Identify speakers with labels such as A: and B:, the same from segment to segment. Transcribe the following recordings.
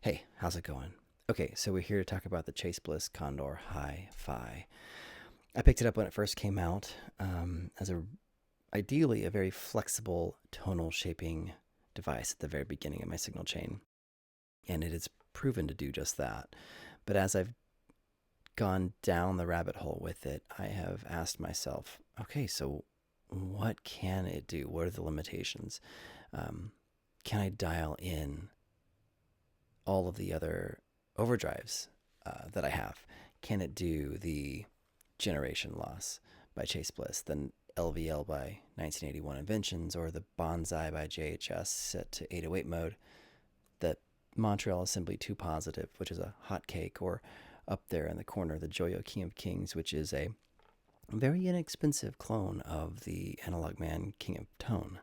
A: Hey, how's it going? Okay, so we're here to talk about the Bliss Condor HiFi. I picked it up when it first came out as ideally a very flexible tonal shaping device at the very beginning of my signal chain, and it has proven to do just that. But as I've gone down the rabbit hole with it, I have asked myself, okay, so what can it do? What are the limitations? Can I dial in all of the other overdrives that I have? Can it do the generation loss by Bliss, then LVL by 1981 Inventions, or the Bonsai by JHS set to 808 mode, the Montreal Assembly 2 Positive, which is a Hotcake, or up there in the corner, the Joyo King of Kings, which is a very inexpensive clone of the Analog.man King of Tone.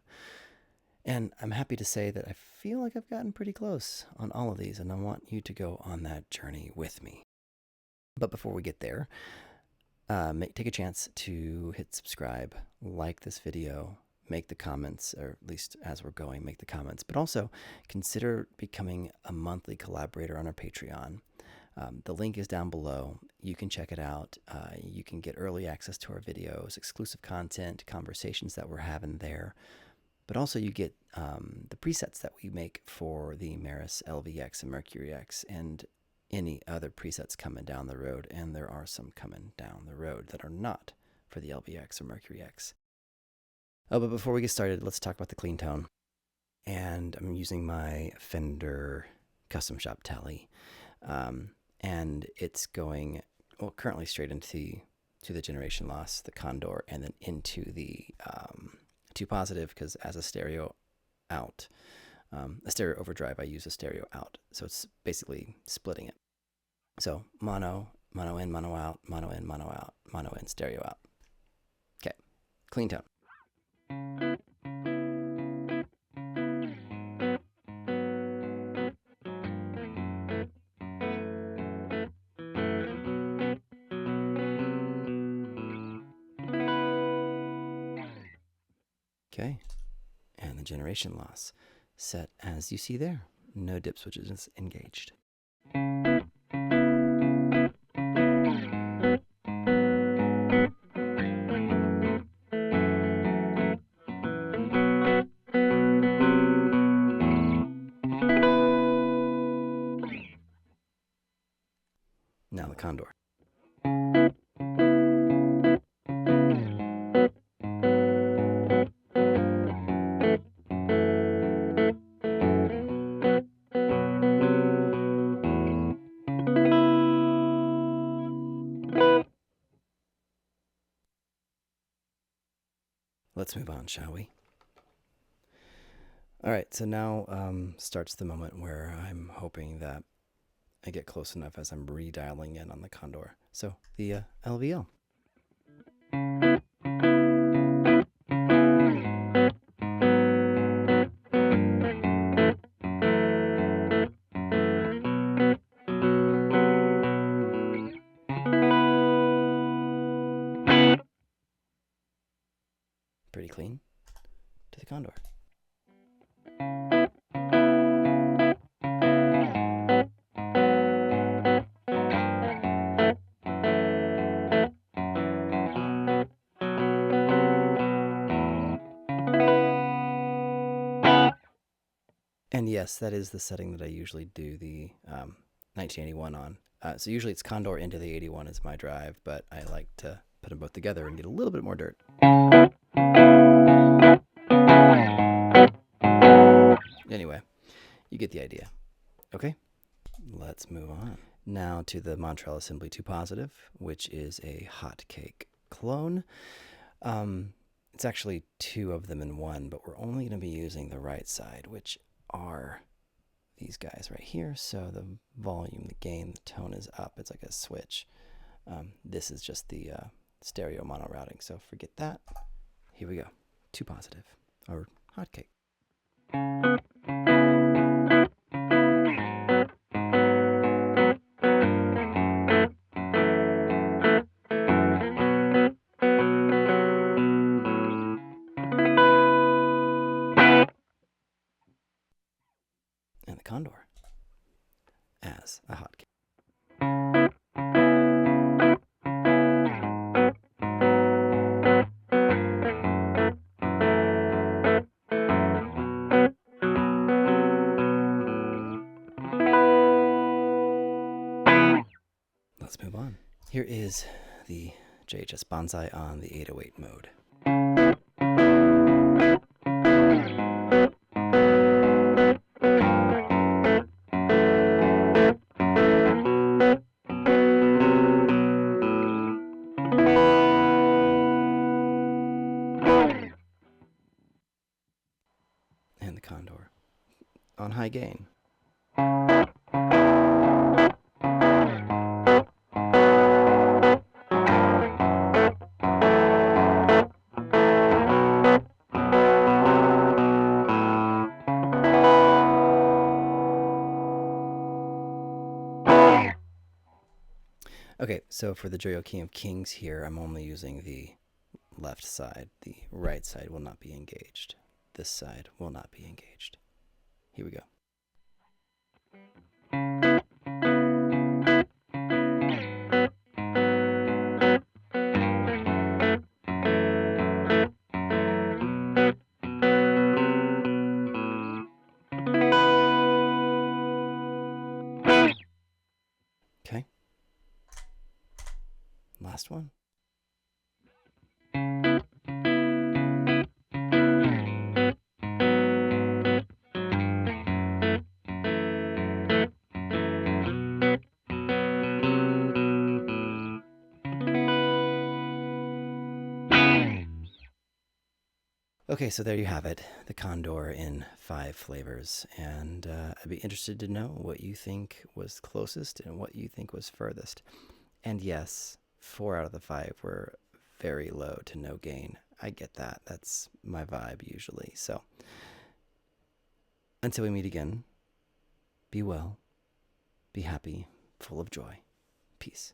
A: And I'm happy to say that I feel like I've gotten pretty close on all of these, and I want you to go on that journey with me. But before we get there, take a chance to hit subscribe, like this video, make the comments, or at least as we're going, make the comments. But also consider becoming a monthly collaborator on our Patreon. The link is down below. You can check it out. You can get early access to our videos, exclusive content, conversations that we're having there. But also you get the presets that we make for the Meris LVX and Mercury X and any other presets coming down the road. And there are some coming down the road that are not for the LVX or Mercury X. Oh, but before we get started, let's talk about the clean tone. And I'm using my Fender Custom Shop Tele. And it's going, well, currently straight into the generation loss, the Condor, and then into the 2 Positive, because as a stereo out, a stereo overdrive, I use a stereo out. So it's basically splitting it. So mono in, mono out, mono in, mono out, mono in, stereo out. Okay, clean tone. Okay, and the generation loss set as you see there. No dip switches engaged. Now the Condor. Let's move on, shall we? All right, so now starts the moment where I'm hoping that I get close enough as I'm redialing in on the Condor. So the LVL. Pretty clean to the Condor. And yes, that is the setting that I usually do the 1981 on. So usually it's Condor into the 81 is my drive, but I like to put them both together and get a little bit more dirt. Anyway, you get the idea. Okay, let's move on. Now to the Montreal Assembly 2 Positive, which is a Hotcake clone. It's actually 2 of them in one, but we're only going to be using the right side, which are these guys right here. So the volume, the gain, the tone is up. It's like a switch. This is just the stereo mono routing, so forget that. Here we go. 2 Positive, or Hotcake. And the Condor. as a Hotcake. Let's move on. Here is the JHS Bonsai on the 808 mode. And the Condor on high gain. Okay, so for the Joyo King of Kings here, I'm only using the left side. The right side will not be engaged. This side will not be engaged. Here we go. Okay. Last one. Okay, so there you have it, the Condor in 5 flavors, and I'd be interested to know what you think was closest and what you think was furthest. And yes, 4 out of the 5 were very low to no gain. I get that. That's my vibe usually. So until we meet again, be well, be happy, full of joy. Peace.